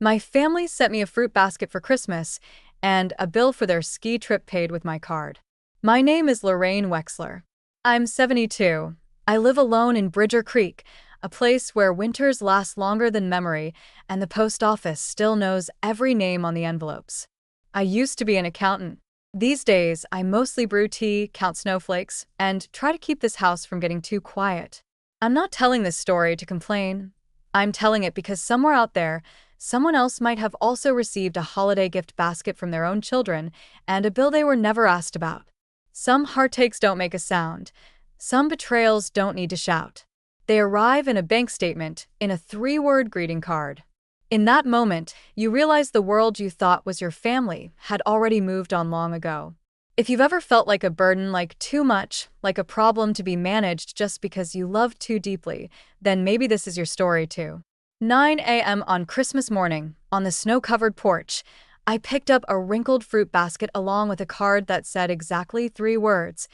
My family sent me a fruit basket for Christmas and a bill for their ski trip paid with my card. My name is Lorraine Wexler. I'm 72. I live alone in Bridger Creek, a place where winters last longer than memory and the post office still knows every name on the envelopes. I used to be an accountant. These days, I mostly brew tea, count snowflakes, and try to keep this house from getting too quiet. I'm not telling this story to complain. I'm telling it because somewhere out there, someone else might have also received a holiday gift basket from their own children and a bill they were never asked about. Some heartaches don't make a sound. Some betrayals don't need to shout. They arrive in a bank statement, in a 3-word greeting card. In that moment, you realize the world you thought was your family had already moved on long ago. If you've ever felt like a burden, like too much, like a problem to be managed just because you loved too deeply, then maybe this is your story too. 9 a.m. on Christmas morning, on the snow-covered porch, I picked up a wrinkled fruit basket along with a card that said exactly 3 words.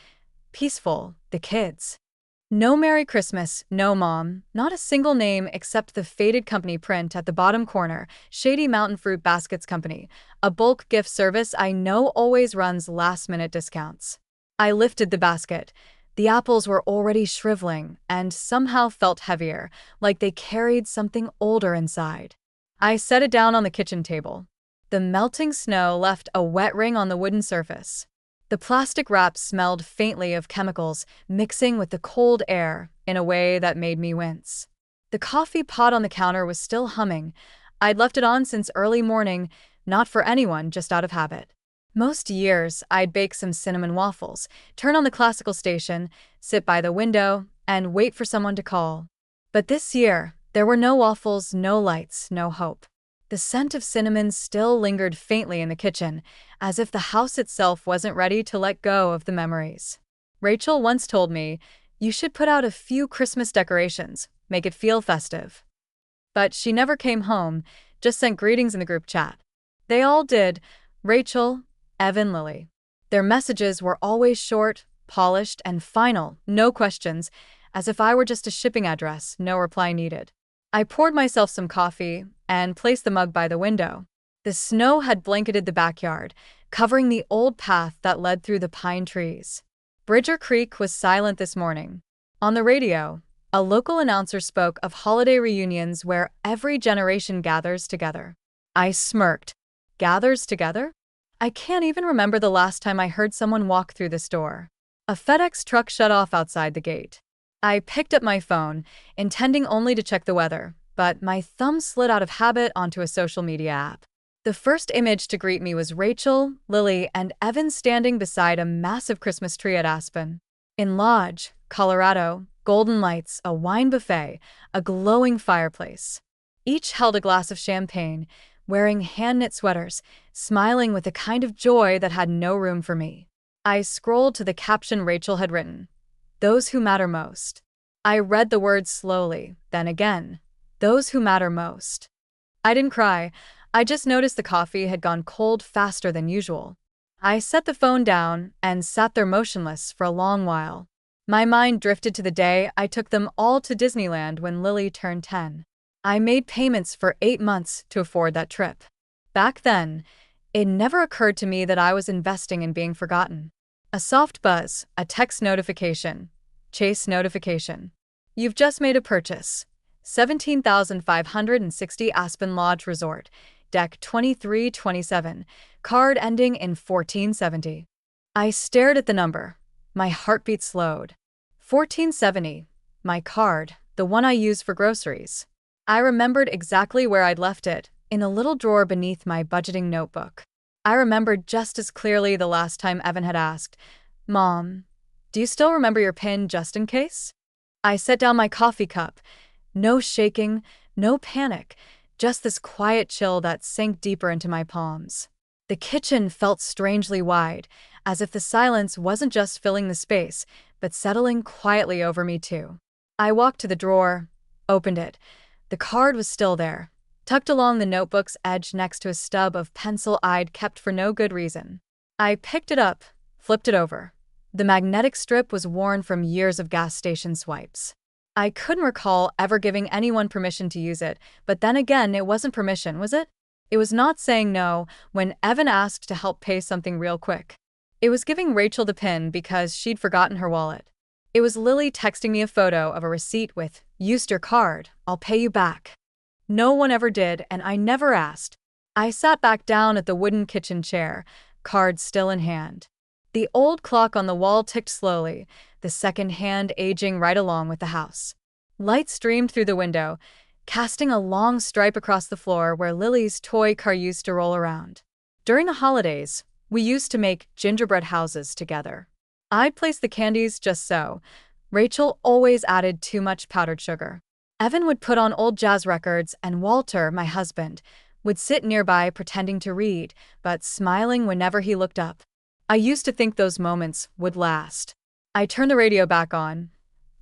Peaceful, the kids. No Merry Christmas, no Mom, not a single name except the faded company print at the bottom corner, Shady Mountain Fruit Baskets Company, a bulk gift service I know always runs last-minute discounts. I lifted the basket. The apples were already shriveling and somehow felt heavier, like they carried something older inside. I set it down on the kitchen table. The melting snow left a wet ring on the wooden surface. The plastic wrap smelled faintly of chemicals mixing with the cold air in a way that made me wince. The coffee pot on the counter was still humming. I'd left it on since early morning, not for anyone, just out of habit. Most years, I'd bake some cinnamon waffles, turn on the classical station, sit by the window, and wait for someone to call. But this year, there were no waffles, no lights, no hope. The scent of cinnamon still lingered faintly in the kitchen, as if the house itself wasn't ready to let go of the memories. Rachel once told me, "You should put out a few Christmas decorations, make it feel festive." But she never came home, just sent greetings in the group chat. They all did, Rachel, Evan, Lily. Their messages were always short, polished, and final, no questions, as if I were just a shipping address, no reply needed. I poured myself some coffee and placed the mug by the window. The snow had blanketed the backyard, covering the old path that led through the pine trees. Bridger Creek was silent this morning. On the radio, a local announcer spoke of holiday reunions where every generation gathers together. I smirked. Gathers together? I can't even remember the last time I heard someone walk through this door. A FedEx truck shut off outside the gate. I picked up my phone, intending only to check the weather, but my thumb slid out of habit onto a social media app. The first image to greet me was Rachel, Lily, and Evan standing beside a massive Christmas tree at Aspen. In Lodge, Colorado, golden lights, a wine buffet, a glowing fireplace. Each held a glass of champagne, wearing hand-knit sweaters, smiling with a kind of joy that had no room for me. I scrolled to the caption Rachel had written. Those who matter most. I read the words slowly, then again. Those who matter most. I didn't cry. I just noticed the coffee had gone cold faster than usual. I set the phone down and sat there motionless for a long while. My mind drifted to the day I took them all to Disneyland when Lily turned 10. I made payments for 8 months to afford that trip. Back then, it never occurred to me that I was investing in being forgotten. A soft buzz, a text notification, Chase notification. You've just made a purchase. 17,560 Aspen Lodge Resort, deck 2327, card ending in 1470. I stared at the number. My heartbeat slowed. 1470, my card, the one I use for groceries. I remembered exactly where I'd left it, in a little drawer beneath my budgeting notebook. I remembered just as clearly the last time Evan had asked, "Mom, do you still remember your PIN just in case?" I set down my coffee cup. No shaking, no panic, just this quiet chill that sank deeper into my palms. The kitchen felt strangely wide, as if the silence wasn't just filling the space, but settling quietly over me too. I walked to the drawer, opened it. The card was still there, tucked along the notebook's edge next to a stub of pencil I'd kept for no good reason. I picked it up, flipped it over. The magnetic strip was worn from years of gas station swipes. I couldn't recall ever giving anyone permission to use it, but then again, it wasn't permission, was it? It was not saying no when Evan asked to help pay something real quick. It was giving Rachel the pin because she'd forgotten her wallet. It was Lily texting me a photo of a receipt with, "Used your card, I'll pay you back." No one ever did, and I never asked. I sat back down at the wooden kitchen chair, card still in hand. The old clock on the wall ticked slowly, the second hand aging right along with the house. Light streamed through the window, casting a long stripe across the floor where Lily's toy car used to roll around. During the holidays, we used to make gingerbread houses together. I'd place the candies just so. Rachel always added too much powdered sugar. Evan would put on old jazz records, and Walter, my husband, would sit nearby pretending to read, but smiling whenever he looked up. I used to think those moments would last. I turned the radio back on.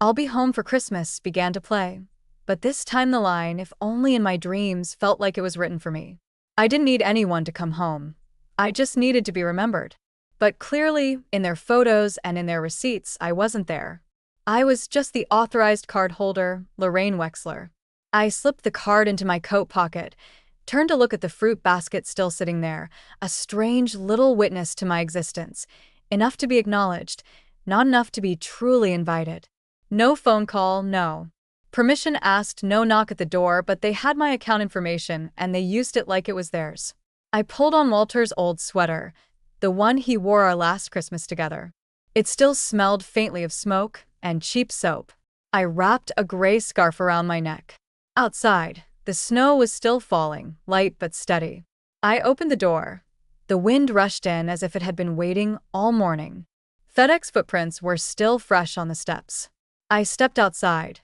"I'll Be Home for Christmas" began to play. But this time the line, "if only in my dreams," felt like it was written for me. I didn't need anyone to come home. I just needed to be remembered. But clearly, in their photos and in their receipts, I wasn't there. I was just the authorized card holder, Lorraine Wexler. I slipped the card into my coat pocket, turned to look at the fruit basket still sitting there, a strange little witness to my existence, enough to be acknowledged, not enough to be truly invited. No phone call, no permission asked, no knock at the door, but they had my account information and they used it like it was theirs. I pulled on Walter's old sweater, the one he wore our last Christmas together. It still smelled faintly of smoke and cheap soap. I wrapped a gray scarf around my neck. Outside, the snow was still falling, light but steady. I opened the door. The wind rushed in as if it had been waiting all morning. FedEx footprints were still fresh on the steps. I stepped outside.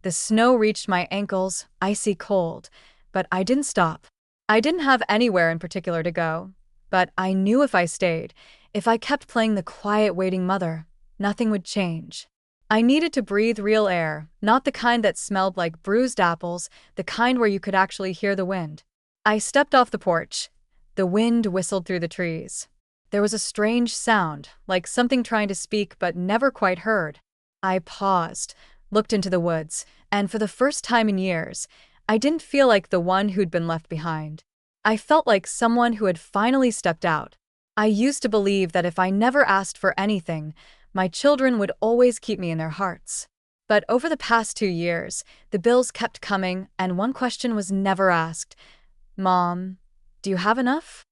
The snow reached my ankles, icy cold, but I didn't stop. I didn't have anywhere in particular to go, but I knew if I stayed, if I kept playing the quiet waiting mother, nothing would change. I needed to breathe real air, not the kind that smelled like bruised apples, the kind where you could actually hear the wind. I stepped off the porch. The wind whistled through the trees. There was a strange sound, like something trying to speak but never quite heard. I paused, looked into the woods, and for the first time in years, I didn't feel like the one who'd been left behind. I felt like someone who had finally stepped out. I used to believe that if I never asked for anything, my children would always keep me in their hearts. But over the past 2 years, the bills kept coming, and one question was never asked. "Mom, do you have enough?"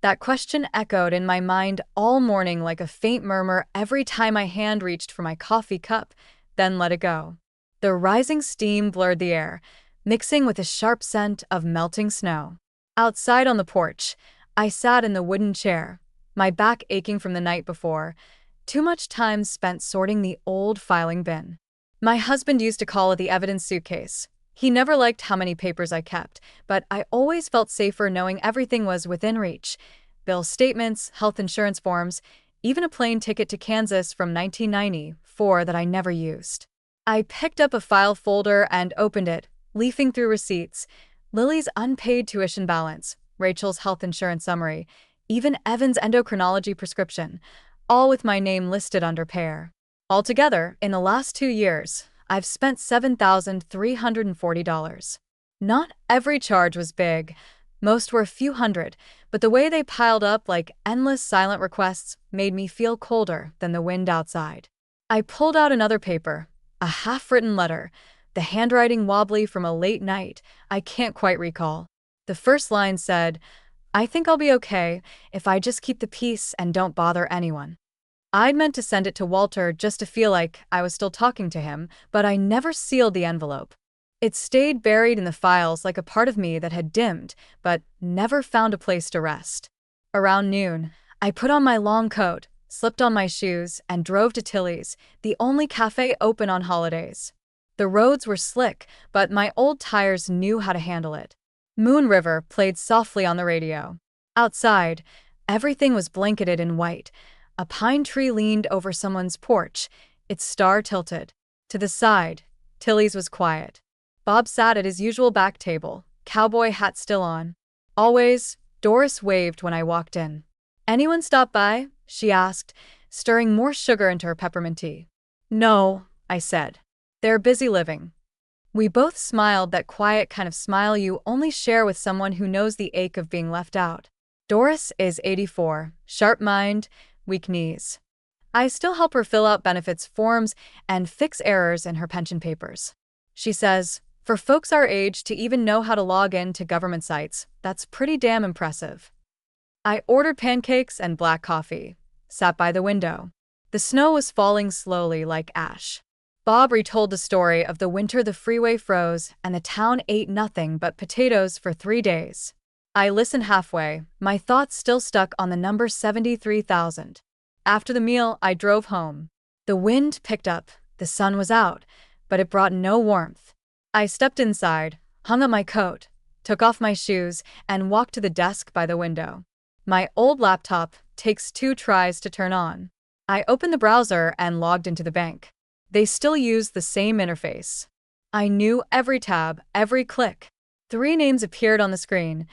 That question echoed in my mind all morning like a faint murmur every time my hand reached for my coffee cup, then let it go. The rising steam blurred the air, mixing with a sharp scent of melting snow. Outside on the porch, I sat in the wooden chair, my back aching from the night before. Too much time spent sorting the old filing bin. My husband used to call it the evidence suitcase. He never liked how many papers I kept, but I always felt safer knowing everything was within reach. Bill statements, health insurance forms, even a plane ticket to Kansas from 1994 that I never used. I picked up a file folder and opened it, leafing through receipts, Lily's unpaid tuition balance, Rachel's health insurance summary, even Evan's endocrinology prescription, all with my name listed under pair. Altogether, in the last 2 years, I've spent $7,340. Not every charge was big. Most were a few hundred, but the way they piled up like endless silent requests made me feel colder than the wind outside. I pulled out another paper, a half-written letter, the handwriting wobbly from a late night I can't quite recall. The first line said, "I think I'll be okay if I just keep the peace and don't bother anyone." I'd meant to send it to Walter just to feel like I was still talking to him, but I never sealed the envelope. It stayed buried in the files like a part of me that had dimmed, but never found a place to rest. Around noon, I put on my long coat, slipped on my shoes, and drove to Tilly's, the only cafe open on holidays. The roads were slick, but my old tires knew how to handle it. Moon River played softly on the radio. Outside, everything was blanketed in white. A pine tree leaned over someone's porch, its star tilted. To the side, Tilly's was quiet. Bob sat at his usual back table, cowboy hat still on. Always, Doris waved when I walked in. "Anyone stop by?" she asked, stirring more sugar into her peppermint tea. "No," I said. "They're busy living." We both smiled, that quiet kind of smile you only share with someone who knows the ache of being left out. Doris is 84, sharp mind, weak knees. I still help her fill out benefits forms and fix errors in her pension papers. She says, for folks our age to even know how to log in to government sites, that's pretty damn impressive. I ordered pancakes and black coffee, sat by the window. The snow was falling slowly like ash. Bob retold the story of the winter the freeway froze and the town ate nothing but potatoes for 3 days. I listened halfway, my thoughts still stuck on the number 73,000. After the meal, I drove home. The wind picked up, the sun was out, but it brought no warmth. I stepped inside, hung up my coat, took off my shoes, and walked to the desk by the window. My old laptop takes 2 tries to turn on. I opened the browser and logged into the bank. They still use the same interface. I knew every tab, every click. 3 names appeared on the screen.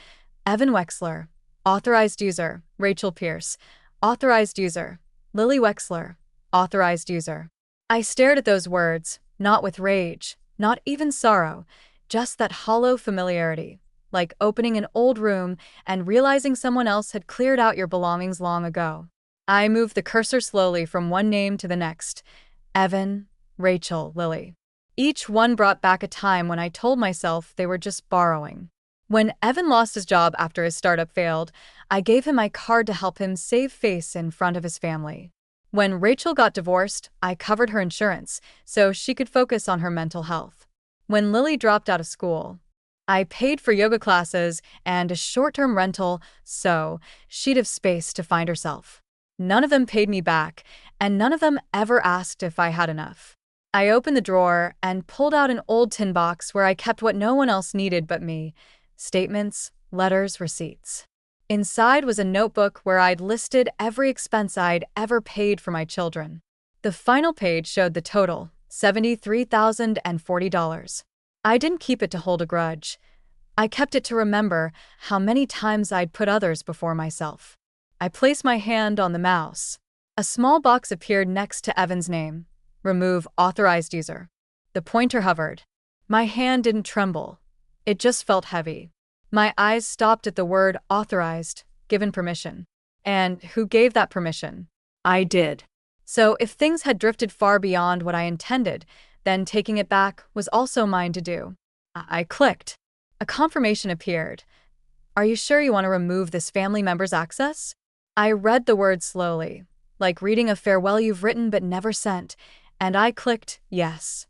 Evan Wexler, authorized user. Rachel Pierce, authorized user. Lily Wexler, authorized user. I stared at those words, not with rage, not even sorrow, just that hollow familiarity, like opening an old room and realizing someone else had cleared out your belongings long ago. I moved the cursor slowly from one name to the next. Evan, Rachel, Lily. Each one brought back a time when I told myself they were just borrowing. When Evan lost his job after his startup failed, I gave him my card to help him save face in front of his family. When Rachel got divorced, I covered her insurance so she could focus on her mental health. When Lily dropped out of school, I paid for yoga classes and a short-term rental so she'd have space to find herself. None of them paid me back, and none of them ever asked if I had enough. I opened the drawer and pulled out an old tin box where I kept what no one else needed but me: statements, letters, receipts. Inside was a notebook where I'd listed every expense I'd ever paid for my children. The final page showed the total, $73,040. I didn't keep it to hold a grudge. I kept it to remember how many times I'd put others before myself. I placed my hand on the mouse. A small box appeared next to Evan's name. Remove authorized user. The pointer hovered. My hand didn't tremble. It just felt heavy. My eyes stopped at the word authorized, given permission. And who gave that permission? I did. So if things had drifted far beyond what I intended, then taking it back was also mine to do. I clicked. A confirmation appeared. Are you sure you want to remove this family member's access? I read the word slowly, like reading a farewell you've written but never sent, and I clicked yes.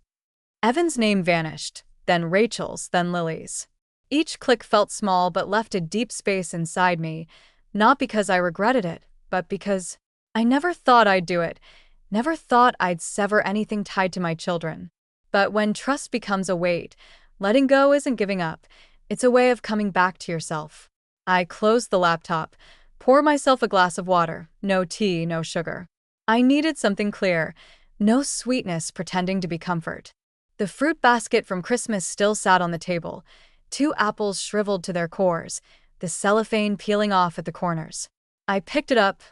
Evan's name vanished, then Rachel's, then Lily's. Each click felt small but left a deep space inside me, not because I regretted it, but because I never thought I'd do it, never thought I'd sever anything tied to my children. But when trust becomes a weight, letting go isn't giving up, it's a way of coming back to yourself. I closed the laptop, poured myself a glass of water, no tea, no sugar. I needed something clear, no sweetness pretending to be comfort. The fruit basket from Christmas still sat on the table, 2 apples shriveled to their cores, the cellophane peeling off at the corners. I picked it up,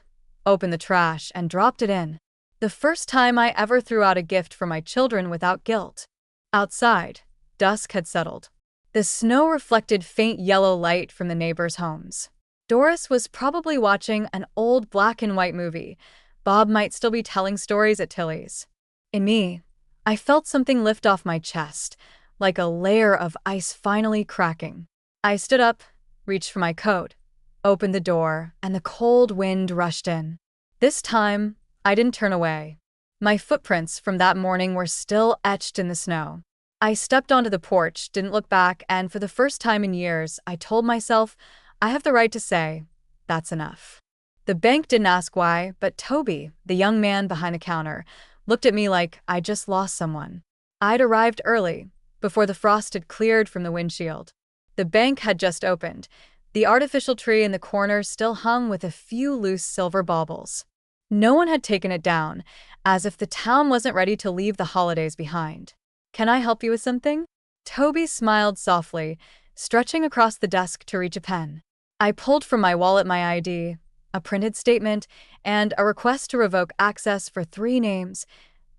opened the trash, and dropped it in. The first time I ever threw out a gift for my children without guilt. Outside, dusk had settled. The snow reflected faint yellow light from the neighbors' homes. Doris was probably watching an old black-and-white movie. Bob might still be telling stories at Tilly's. In me, I felt something lift off my chest, like a layer of ice finally cracking. I stood up, reached for my coat, opened the door, and the cold wind rushed in. This time, I didn't turn away. My footprints from that morning were still etched in the snow. I stepped onto the porch, didn't look back, and for the first time in years, I told myself, I have the right to say, that's enough. The bank didn't ask why, but Toby, the young man behind the counter, looked at me like I just lost someone. I'd arrived early, before the frost had cleared from the windshield. The bank had just opened. The artificial tree in the corner still hung with a few loose silver baubles. No one had taken it down, as if the town wasn't ready to leave the holidays behind. Can I help you with something? Toby smiled softly, stretching across the desk to reach a pen. I pulled from my wallet my ID, a printed statement, and a request to revoke access for 3 names: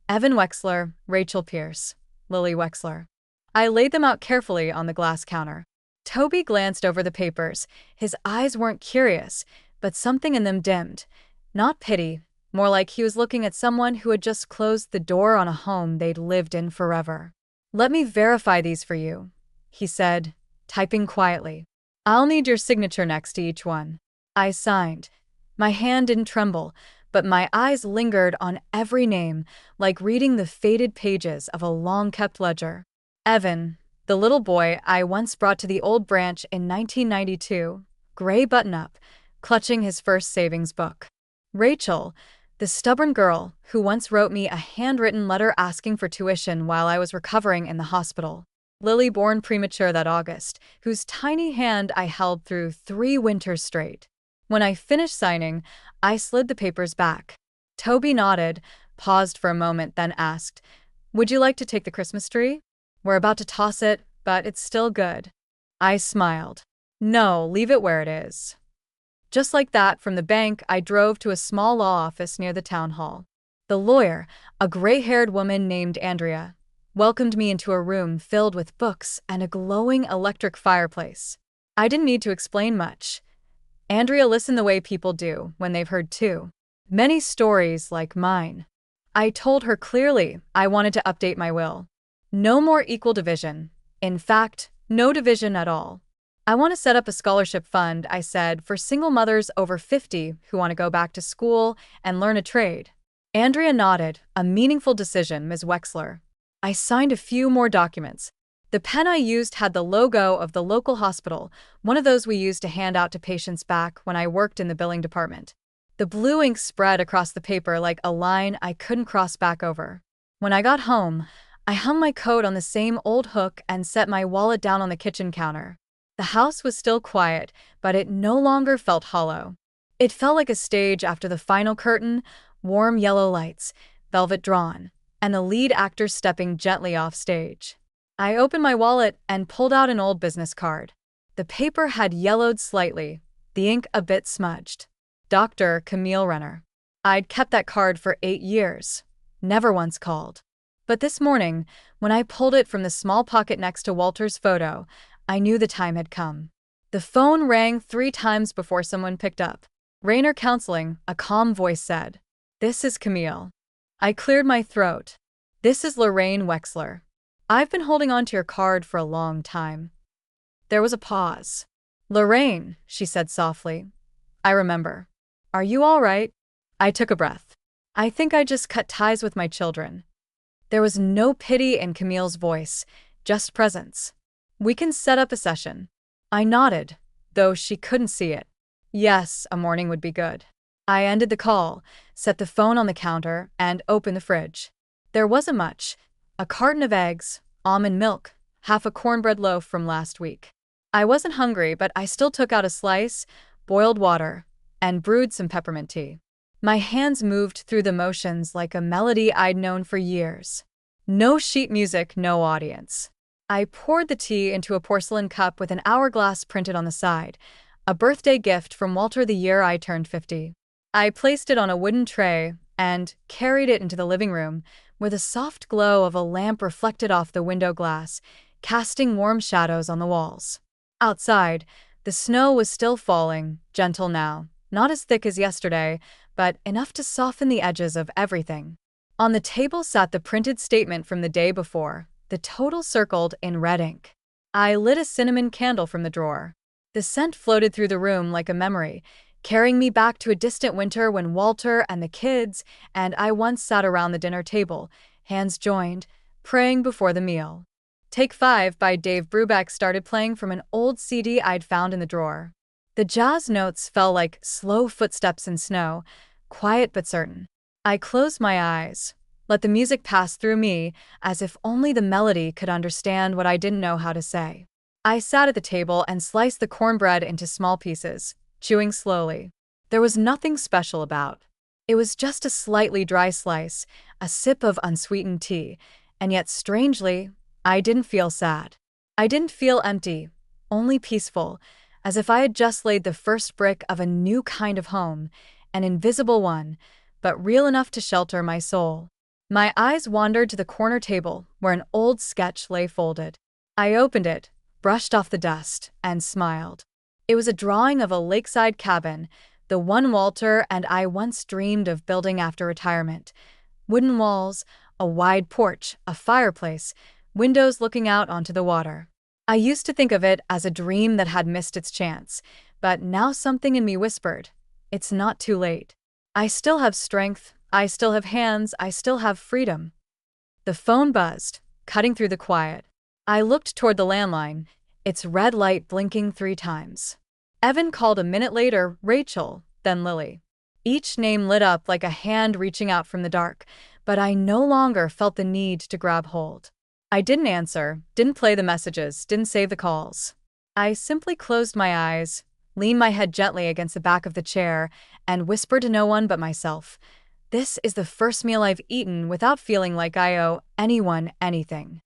Evan Wexler, Rachel Pierce, Lily Wexler. I laid them out carefully on the glass counter. Toby glanced over the papers. His eyes weren't curious, but something in them dimmed. Not pity, more like he was looking at someone who had just closed the door on a home they'd lived in forever. "Let me verify these for you," he said, typing quietly. "I'll need your signature next to each one." I signed. My hand didn't tremble, but my eyes lingered on every name, like reading the faded pages of a long-kept ledger. Evan, the little boy I once brought to the old branch in 1992, gray button-up, clutching his first savings book. Rachel, the stubborn girl who once wrote me a handwritten letter asking for tuition while I was recovering in the hospital. Lily, born premature that August, whose tiny hand I held through 3 winters straight. When I finished signing, I slid the papers back. Toby nodded, paused for a moment, then asked, "Would you like to take the Christmas tree? We're about to toss it, but it's still good." I smiled. "No, leave it where it is." Just like that, from the bank, I drove to a small law office near the town hall. The lawyer, a gray-haired woman named Andrea, welcomed me into a room filled with books and a glowing electric fireplace. I didn't need to explain much. Andrea listened the way people do when they've heard too many stories like mine. I told her clearly I wanted to update my will. No more equal division. In fact, no division at all. "I want to set up a scholarship fund," I said, "for single mothers over 50 who want to go back to school and learn a trade." Andrea nodded. "A meaningful decision, Ms. Wexler." I signed a few more documents. The pen I used had the logo of the local hospital, one of those we used to hand out to patients back when I worked in the billing department. The blue ink spread across the paper like a line I couldn't cross back over. When I got home, I hung my coat on the same old hook and set my wallet down on the kitchen counter. The house was still quiet, but it no longer felt hollow. It felt like a stage after the final curtain, warm yellow lights, velvet drawn, and the lead actor stepping gently off stage. I opened my wallet and pulled out an old business card. The paper had yellowed slightly, the ink a bit smudged. Dr. Camille Renner. I'd kept that card for 8 years, never once called. But this morning, when I pulled it from the small pocket next to Walter's photo, I knew the time had come. The phone rang 3 times before someone picked up. "Rainer Counseling," a calm voice said. "This is Camille." I cleared my throat. "This is Lorraine Wexler. I've been holding on to your card for a long time." There was a pause. "Lorraine," she said softly. "I remember. Are you all right?" I took a breath. I think I just cut ties with my children. There was no pity in Camille's voice, just presence. "We can set up a session." I nodded, though she couldn't see it. Yes, a morning would be good. I ended the call, set the phone on the counter, and opened the fridge. There wasn't much. A carton of eggs, almond milk, half a cornbread loaf from last week. I wasn't hungry, but I still took out a slice, boiled water, and brewed some peppermint tea. My hands moved through the motions like a melody I'd known for years. No sheet music, no audience. I poured the tea into a porcelain cup with an hourglass printed on the side, a birthday gift from Walter the year I turned 50. I placed it on a wooden tray and carried it into the living room, where the soft glow of a lamp reflected off the window glass, casting warm shadows on the walls. Outside, the snow was still falling, gentle now, not as thick as yesterday, but enough to soften the edges of everything. On the table sat the printed statement from the day before, the total circled in red ink. I lit a cinnamon candle from the drawer. The scent floated through the room like a memory, carrying me back to a distant winter when Walter and the kids and I once sat around the dinner table, hands joined, praying before the meal. Take 5 by Dave Brubeck started playing from an old CD I'd found in the drawer. The jazz notes fell like slow footsteps in snow, quiet but certain. I closed my eyes, let the music pass through me, as if only the melody could understand what I didn't know how to say. I sat at the table and sliced the cornbread into small pieces, chewing slowly. There was nothing special about. It was just a slightly dry slice, a sip of unsweetened tea, and yet strangely, I didn't feel sad. I didn't feel empty, only peaceful, as if I had just laid the first brick of a new kind of home, an invisible one, but real enough to shelter my soul. My eyes wandered to the corner table where an old sketch lay folded. I opened it, brushed off the dust, and smiled. It was a drawing of a lakeside cabin, the one Walter and I once dreamed of building after retirement. Wooden walls, a wide porch, a fireplace, windows looking out onto the water. I used to think of it as a dream that had missed its chance, but now something in me whispered, it's not too late. I still have strength, I still have hands, I still have freedom. The phone buzzed, cutting through the quiet. I looked toward the landline, its red light blinking 3 times. Evan called a minute later, Rachel, then Lily. Each name lit up like a hand reaching out from the dark, but I no longer felt the need to grab hold. I didn't answer, didn't play the messages, didn't save the calls. I simply closed my eyes, leaned my head gently against the back of the chair, and whispered to no one but myself, this is the first meal I've eaten without feeling like I owe anyone anything.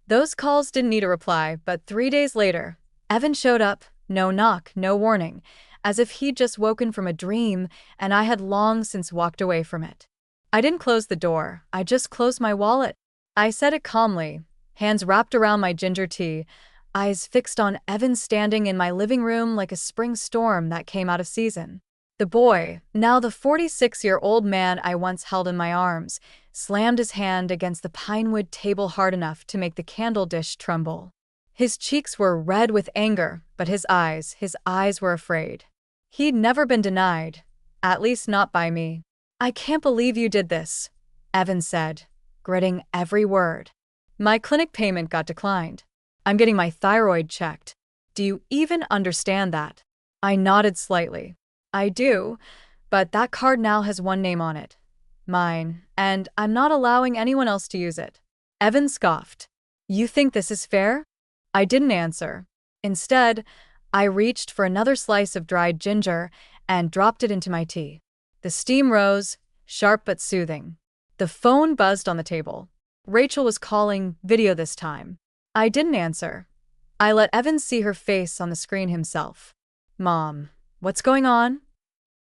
Those calls didn't need a reply, but 3 days later, Evan showed up, no knock, no warning, as if he'd just woken from a dream and I had long since walked away from it. I didn't close the door, I just closed my wallet. I said it calmly, hands wrapped around my ginger tea, eyes fixed on Evan standing in my living room like a spring storm that came out of season. The boy, now the 46-year-old man I once held in my arms, slammed his hand against the pinewood table hard enough to make the candle dish tremble. His cheeks were red with anger, but his eyes were afraid. He'd never been denied, at least not by me. I can't believe you did this, Evan said, gritting every word. My clinic payment got declined. I'm getting my thyroid checked. Do you even understand that? I nodded slightly. I do, but that card now has one name on it. Mine, and I'm not allowing anyone else to use it. Evan scoffed. You think this is fair? I didn't answer. Instead, I reached for another slice of dried ginger and dropped it into my tea. The steam rose, sharp but soothing. The phone buzzed on the table. Rachel was calling, video this time. I didn't answer. I let Evan see her face on the screen himself. Mom, what's going on?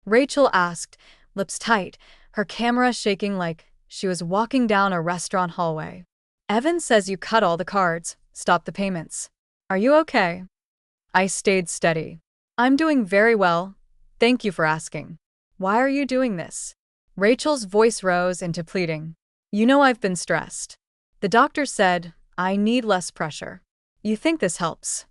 Rachel asked, lips tight, her camera shaking like she was walking down a restaurant hallway. Evan says you cut all the cards, stopped the payments. Are you okay? I stayed steady. I'm doing very well. Thank you for asking. Why are you doing this? Rachel's voice rose into pleading. You know I've been stressed. The doctor said I need less pressure. You think this helps?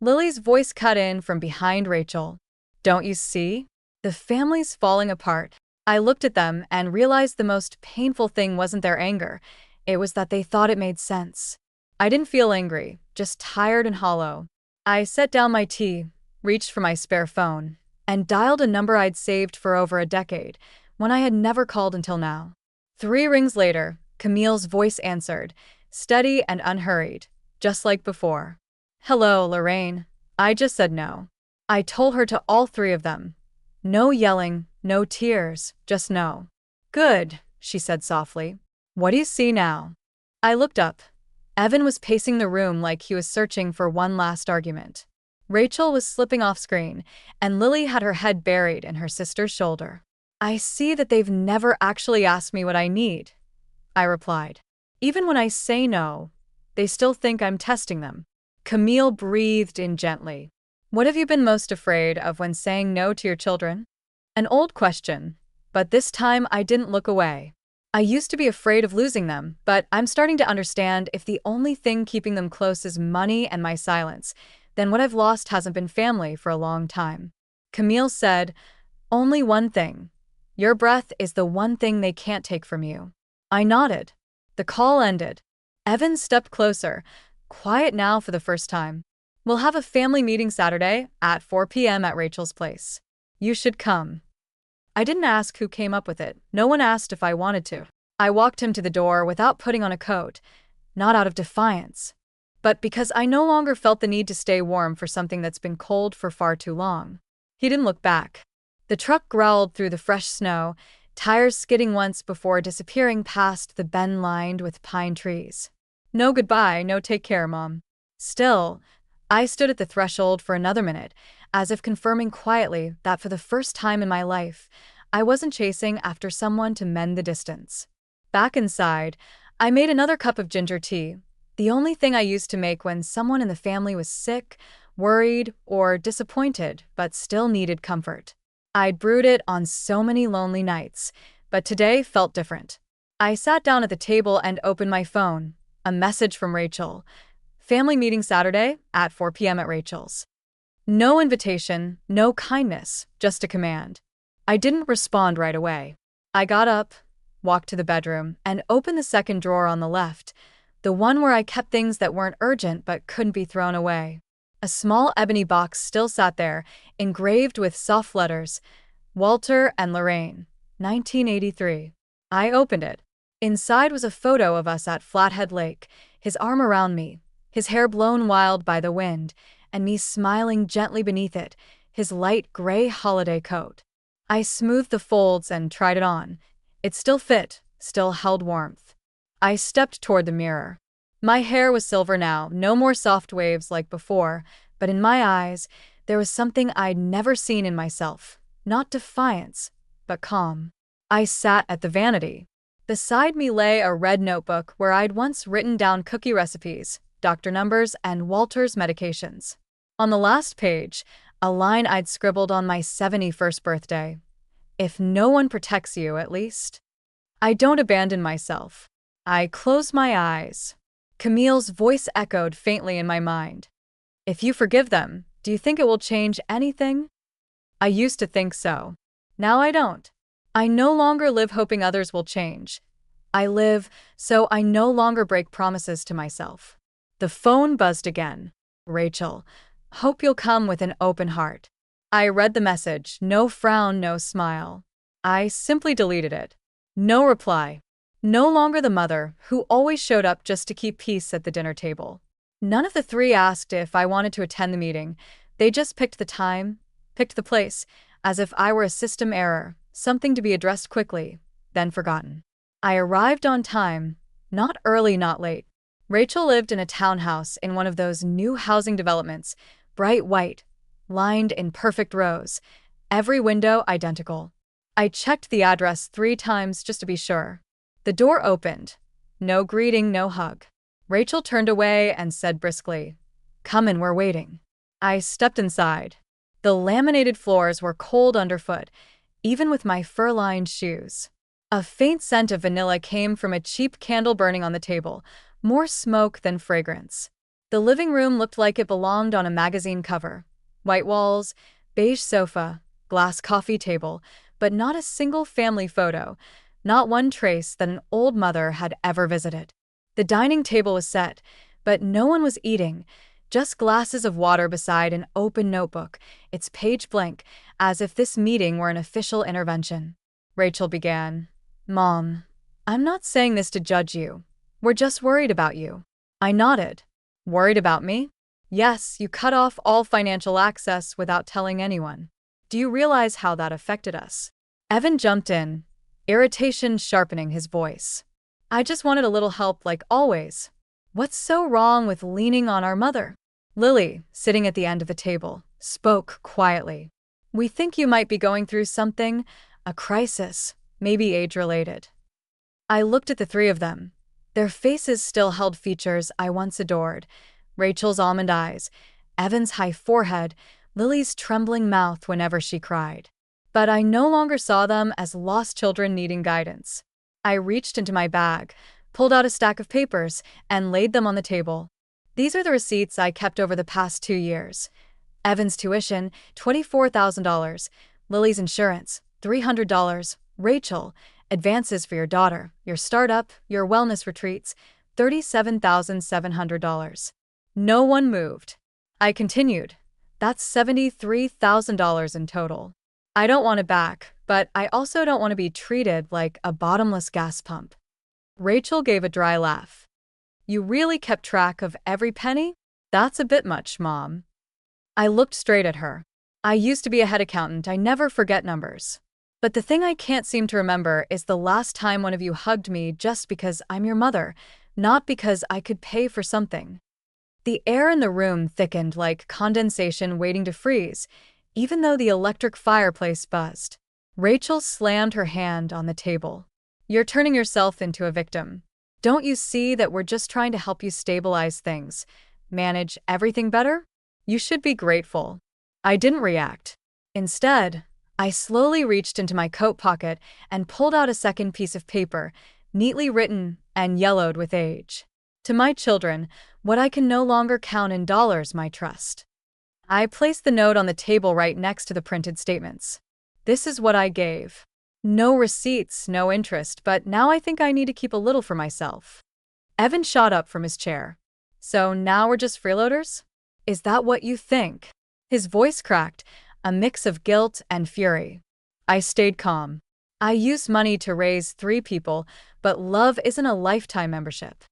Lily's voice cut in from behind Rachel. Don't you see? The family's falling apart. I looked at them and realized the most painful thing wasn't their anger. It was that they thought it made sense. I didn't feel angry, just tired and hollow. I set down my tea, reached for my spare phone, and dialed a number I'd saved for over a decade, one I had never called until now. 3 rings later, Camille's voice answered, steady and unhurried, just like before. Hello, Lorraine. I just said no. I told her to all 3 of them. No yelling, no tears, just no. Good, she said softly. What do you see now? I looked up. Evan was pacing the room like he was searching for one last argument. Rachel was slipping off screen, and Lily had her head buried in her sister's shoulder. I see that they've never actually asked me what I need, I replied. Even when I say no, they still think I'm testing them. Camille breathed in gently. What have you been most afraid of when saying no to your children? An old question, but this time I didn't look away. I used to be afraid of losing them, but I'm starting to understand if the only thing keeping them close is money and my silence, then what I've lost hasn't been family for a long time. Camille said, only one thing. Your breath is the one thing they can't take from you. I nodded. The call ended. Evan stepped closer, quiet now for the first time. We'll have a family meeting Saturday at 4 p.m. at Rachel's place. You should come. I didn't ask who came up with it. No one asked if I wanted to. I walked him to the door without putting on a coat, not out of defiance, but because I no longer felt the need to stay warm for something that's been cold for far too long. He didn't look back. The truck growled through the fresh snow, tires skidding once before disappearing past the bend lined with pine trees. No goodbye, no take care, Mom. Still, I stood at the threshold for another minute, as if confirming quietly that for the first time in my life, I wasn't chasing after someone to mend the distance. Back inside, I made another cup of ginger tea, the only thing I used to make when someone in the family was sick, worried, or disappointed, but still needed comfort. I'd brewed it on so many lonely nights, but today felt different. I sat down at the table and opened my phone. A message from Rachel. Family meeting Saturday at 4 p.m. at Rachel's. No invitation, no kindness, just a command. I didn't respond right away. I got up, walked to the bedroom, and opened the second drawer on the left, the one where I kept things that weren't urgent but couldn't be thrown away. A small ebony box still sat there, engraved with soft letters, Walter and Lorraine, 1983. I opened it. Inside was a photo of us at Flathead Lake, his arm around me, his hair blown wild by the wind, and me smiling gently beneath it, his light gray holiday coat. I smoothed the folds and tried it on. It still fit, still held warmth. I stepped toward the mirror. My hair was silver now, no more soft waves like before, but in my eyes, there was something I'd never seen in myself. Not defiance, but calm. I sat at the vanity. Beside me lay a red notebook where I'd once written down cookie recipes, doctor numbers, and Walter's medications. On the last page, a line I'd scribbled on my 71st birthday. If no one protects you, at least. I don't abandon myself. I close my eyes. Camille's voice echoed faintly in my mind. If you forgive them, do you think it will change anything? I used to think so. Now I don't. I no longer live hoping others will change. I live so I no longer break promises to myself. The phone buzzed again. Rachel, hope you'll come with an open heart. I read the message, no frown, no smile. I simply deleted it. No reply. No longer the mother who always showed up just to keep peace at the dinner table. None of the three asked if I wanted to attend the meeting. They just picked the time, picked the place, as if I were a system error, something to be addressed quickly, then forgotten. I arrived on time, not early, not late. Rachel lived in a townhouse in one of those new housing developments, bright white, lined in perfect rows, every window identical. I checked the address 3 times just to be sure. The door opened. No greeting, no hug. Rachel turned away and said briskly, "Come in, we're waiting." I stepped inside. The laminated floors were cold underfoot, even with my fur-lined shoes. A faint scent of vanilla came from a cheap candle burning on the table, more smoke than fragrance. The living room looked like it belonged on a magazine cover. White walls, beige sofa, glass coffee table, but not a single family photo, not one trace that an old mother had ever visited. The dining table was set, but no one was eating, just glasses of water beside an open notebook, its page blank, as if this meeting were an official intervention. Rachel began, "Mom, I'm not saying this to judge you. We're just worried about you." I nodded. "Worried about me?" "Yes, you cut off all financial access without telling anyone. Do you realize how that affected us?" Evan jumped in, irritation sharpening his voice. "I just wanted a little help like always. What's so wrong with leaning on our mother?" Lily, sitting at the end of the table, spoke quietly. "We think you might be going through something, a crisis, maybe age-related." I looked at the three of them. Their faces still held features I once adored. Rachel's almond eyes, Evan's high forehead, Lily's trembling mouth whenever she cried. But I no longer saw them as lost children needing guidance. I reached into my bag, pulled out a stack of papers, and laid them on the table. These are the receipts I kept over the past 2 years. Evan's tuition, $24,000. Lily's insurance, $300. Rachel, advances for your daughter, your startup, your wellness retreats, $37,700. No one moved. I continued. That's $73,000 in total. I don't want it back, but I also don't want to be treated like a bottomless gas pump. Rachel gave a dry laugh. "You really kept track of every penny? That's a bit much, Mom." I looked straight at her. I used to be a head accountant. I never forget numbers. But the thing I can't seem to remember is the last time one of you hugged me just because I'm your mother, not because I could pay for something. The air in the room thickened like condensation waiting to freeze, even though the electric fireplace buzzed. Rachel slammed her hand on the table. You're turning yourself into a victim. Don't you see that we're just trying to help you stabilize things, manage everything better? You should be grateful. I didn't react. Instead, I slowly reached into my coat pocket and pulled out a second piece of paper, neatly written and yellowed with age. To my children, what I can no longer count in dollars, my trust. I placed the note on the table right next to the printed statements. This is what I gave. No receipts, no interest, but now I think I need to keep a little for myself. Evan shot up from his chair. So now we're just freeloaders? Is that what you think? His voice cracked, a mix of guilt and fury. I stayed calm. I used money to raise 3 people, but love isn't a lifetime membership.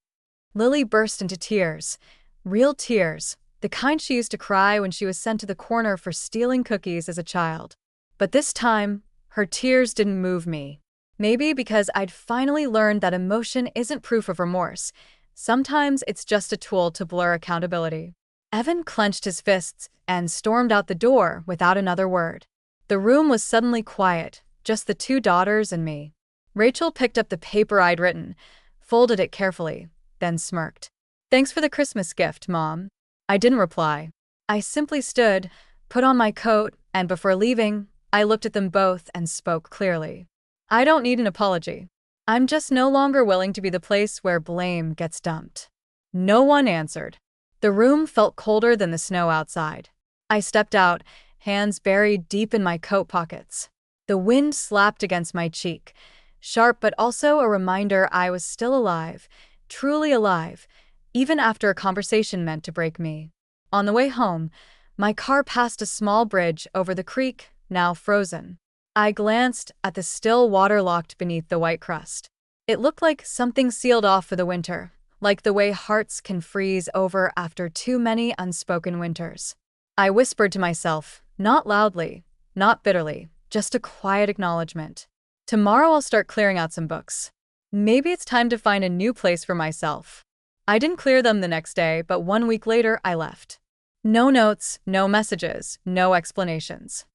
Lily burst into tears. Real tears, the kind she used to cry when she was sent to the corner for stealing cookies as a child. But this time, her tears didn't move me. Maybe because I'd finally learned that emotion isn't proof of remorse. Sometimes it's just a tool to blur accountability. Evan clenched his fists and stormed out the door without another word. The room was suddenly quiet, just the 2 daughters and me. Rachel picked up the paper I'd written, folded it carefully, then smirked. Thanks for the Christmas gift, Mom. I didn't reply. I simply stood, put on my coat, and before leaving, I looked at them both and spoke clearly. I don't need an apology. I'm just no longer willing to be the place where blame gets dumped. No one answered. The room felt colder than the snow outside. I stepped out, hands buried deep in my coat pockets. The wind slapped against my cheek, sharp but also a reminder I was still alive, truly alive, even after a conversation meant to break me. On the way home, my car passed a small bridge over the creek, now frozen. I glanced at the still water locked beneath the white crust. It looked like something sealed off for the winter, like the way hearts can freeze over after too many unspoken winters. I whispered to myself, not loudly, not bitterly, just a quiet acknowledgement. Tomorrow I'll start clearing out some books. Maybe it's time to find a new place for myself. I didn't clear them the next day, but 1 week later I left. No notes, no messages, no explanations.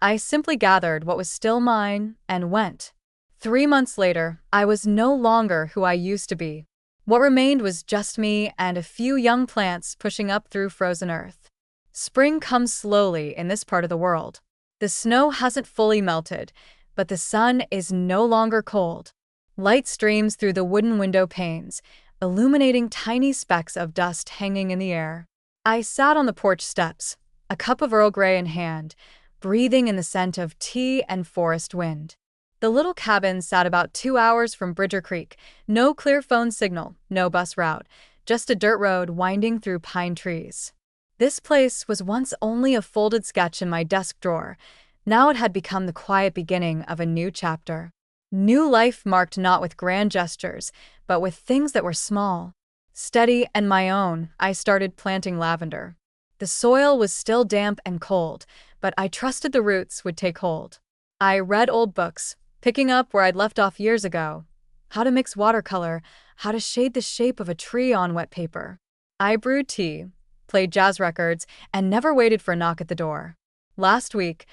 I simply gathered what was still mine and went. 3 months later, I was no longer who I used to be. What remained was just me and a few young plants pushing up through frozen earth. Spring comes slowly in this part of the world. The snow hasn't fully melted, but the sun is no longer cold. Light streams through the wooden window panes, illuminating tiny specks of dust hanging in the air. I sat on the porch steps, a cup of Earl Grey in hand, breathing in the scent of tea and forest wind. The little cabin sat about 2 hours from Bridger Creek, no clear phone signal, no bus route, just a dirt road winding through pine trees. This place was once only a folded sketch in my desk drawer. Now it had become the quiet beginning of a new chapter. New life marked not with grand gestures, but with things that were small. Steady and my own, I started planting lavender. The soil was still damp and cold, but I trusted the roots would take hold. I read old books, picking up where I'd left off years ago. How to mix watercolor, how to shade the shape of a tree on wet paper. I brewed tea, played jazz records, and never waited for a knock at the door. Last week,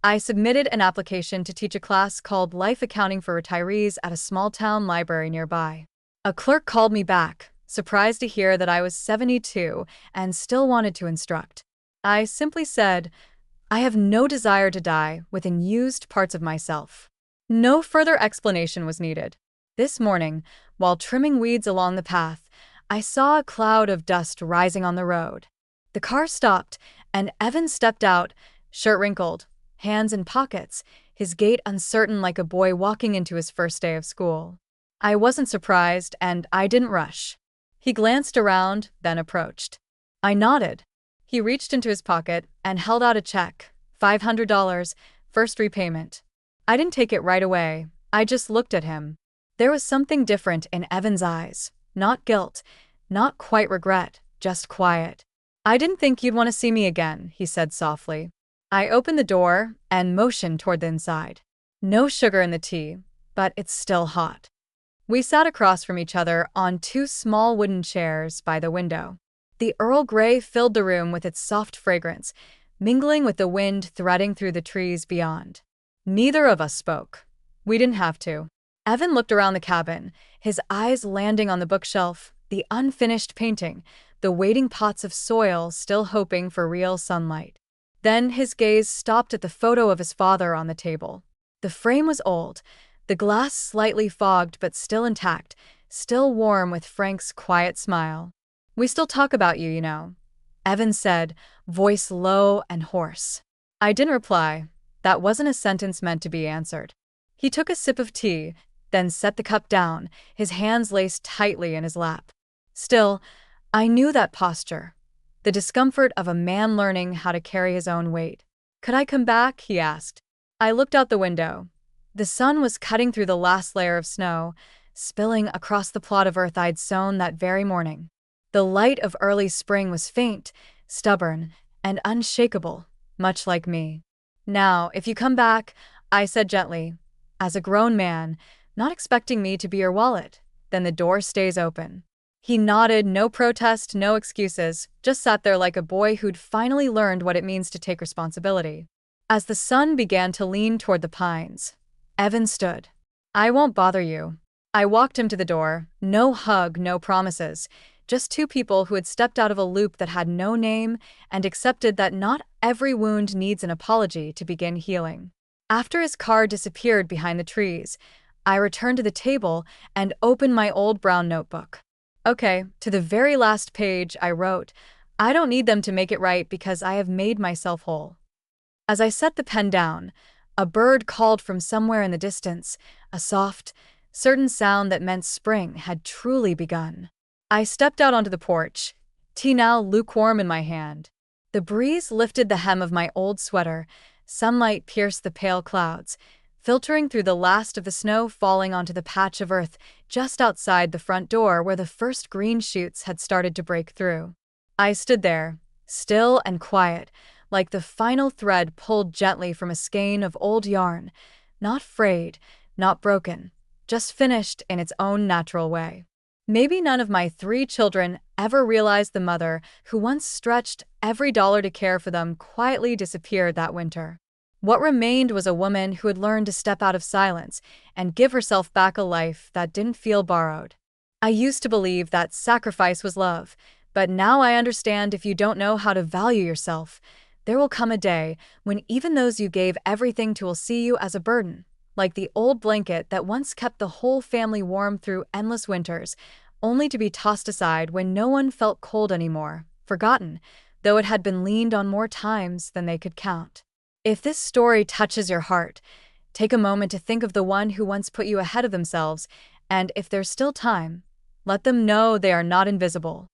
I submitted an application to teach a class called Life Accounting for Retirees at a small-town library nearby. A clerk called me back, surprised to hear that I was 72 and still wanted to instruct. I simply said, I have no desire to die with unused parts of myself. No further explanation was needed. This morning, while trimming weeds along the path, I saw a cloud of dust rising on the road. The car stopped, and Evan stepped out, shirt wrinkled, hands in pockets, his gait uncertain like a boy walking into his first day of school. I wasn't surprised, and I didn't rush. He glanced around, then approached. I nodded. He reached into his pocket and held out a check, $500, first repayment. I didn't take it right away. I just looked at him. There was something different in Evan's eyes. Not guilt, not quite regret, just quiet. I didn't think you'd want to see me again, he said softly. I opened the door and motioned toward the inside. No sugar in the tea, but it's still hot. We sat across from each other on 2 small wooden chairs by the window. The Earl Grey filled the room with its soft fragrance, mingling with the wind threading through the trees beyond. Neither of us spoke. We didn't have to. Evan looked around the cabin, his eyes landing on the bookshelf, the unfinished painting, the waiting pots of soil still hoping for real sunlight. Then his gaze stopped at the photo of his father on the table. The frame was old, the glass slightly fogged but still intact, still warm with Frank's quiet smile. "We still talk about you, you know," Evan said, voice low and hoarse. I didn't reply. That wasn't a sentence meant to be answered. He took a sip of tea, then set the cup down, his hands laced tightly in his lap. Still, I knew that posture. The discomfort of a man learning how to carry his own weight. "Could I come back?" he asked. I looked out the window. The sun was cutting through the last layer of snow, spilling across the plot of earth I'd sown that very morning. The light of early spring was faint, stubborn, and unshakable, much like me. "Now, if you come back," I said gently, as a grown man, not expecting me to be your wallet, "then the door stays open." He nodded, no protest, no excuses, just sat there like a boy who'd finally learned what it means to take responsibility. As the sun began to lean toward the pines, Evan stood. "I won't bother you." I walked him to the door, no hug, no promises, just two people who had stepped out of a loop that had no name and accepted that not every wound needs an apology to begin healing. After his car disappeared behind the trees, I returned to the table and opened my old brown notebook. Okay, to the very last page I wrote, "I don't need them to make it right because I have made myself whole." As I set the pen down, a bird called from somewhere in the distance, a soft, certain sound that meant spring had truly begun. I stepped out onto the porch, tea now lukewarm in my hand. The breeze lifted the hem of my old sweater, sunlight pierced the pale clouds, filtering through the last of the snow falling onto the patch of earth just outside the front door where the first green shoots had started to break through. I stood there, still and quiet, like the final thread pulled gently from a skein of old yarn, not frayed, not broken, just finished in its own natural way. Maybe none of my 3 children ever realized the mother who once stretched every dollar to care for them quietly disappeared that winter. What remained was a woman who had learned to step out of silence and give herself back a life that didn't feel borrowed. I used to believe that sacrifice was love, but now I understand if you don't know how to value yourself, there will come a day when even those you gave everything to will see you as a burden, like the old blanket that once kept the whole family warm through endless winters, only to be tossed aside when no one felt cold anymore, forgotten, though it had been leaned on more times than they could count. If this story touches your heart, take a moment to think of the one who once put you ahead of themselves, and if there's still time, let them know they are not invisible.